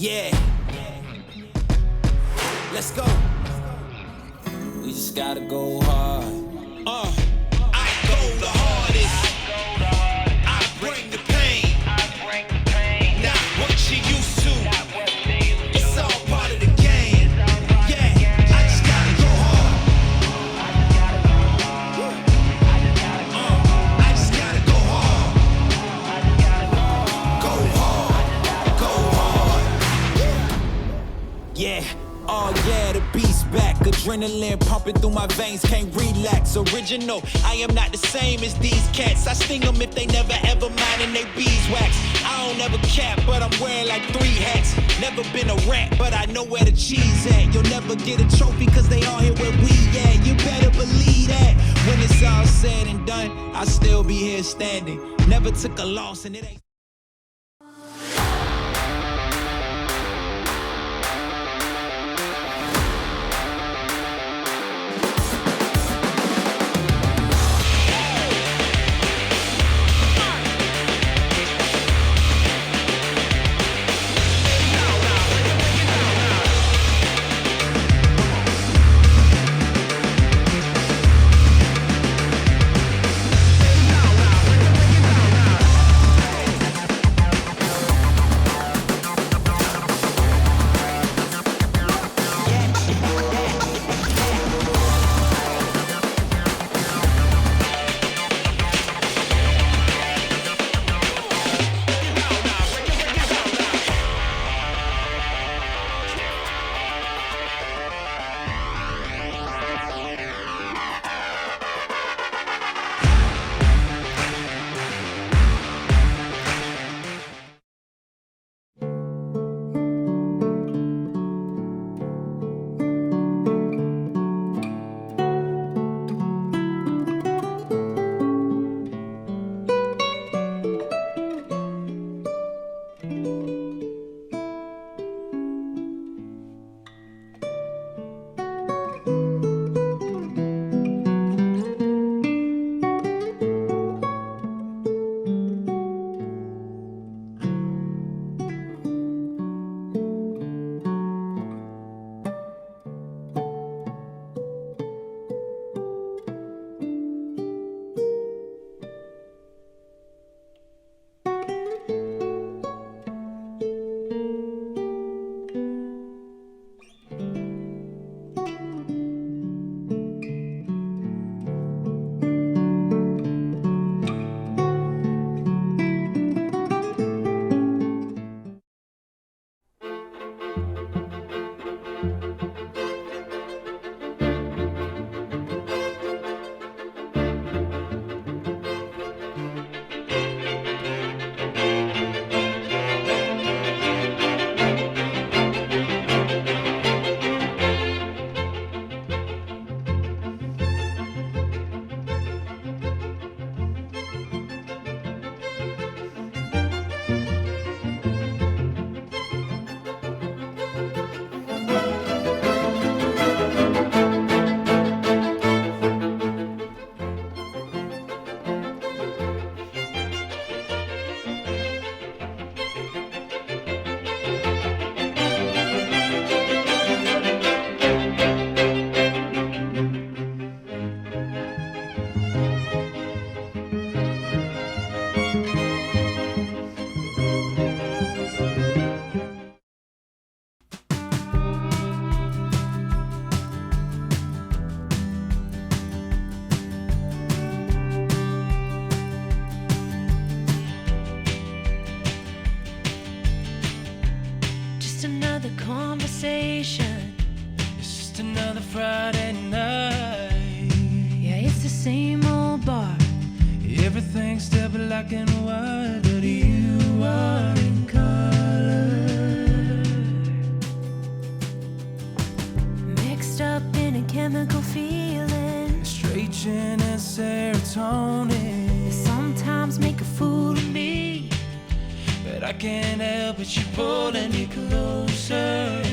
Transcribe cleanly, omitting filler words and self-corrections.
Yeah. Let's go. We just gotta go hard. I go the hardest. I bring the pain. Not what you used to. It's all part of the game. Yeah, I just gotta go hard. I just gotta go hard. Go hard. Go hard. Yeah. Oh yeah, the beast back. Adrenaline pumping through my veins, can't relax. Original, I am not the same as these cats. I sting them if they never ever mind and they beeswax. I don't ever cap, but I'm wearing like 3 hats. Never been a rat, but I know where the cheese at. You'll never get a trophy cause they all here where we at. You better believe that. When it's all said and done, I'll still be here standing. Never took a loss and it ain't. conversation. It's just another Friday night. Yeah, it's the same old bar. Everything's still black and white, but you are in color. Mixed up in a chemical feeling, estrogen and serotonin. They sometimes make a fool of me, but I can't help it, you're pulling me closer.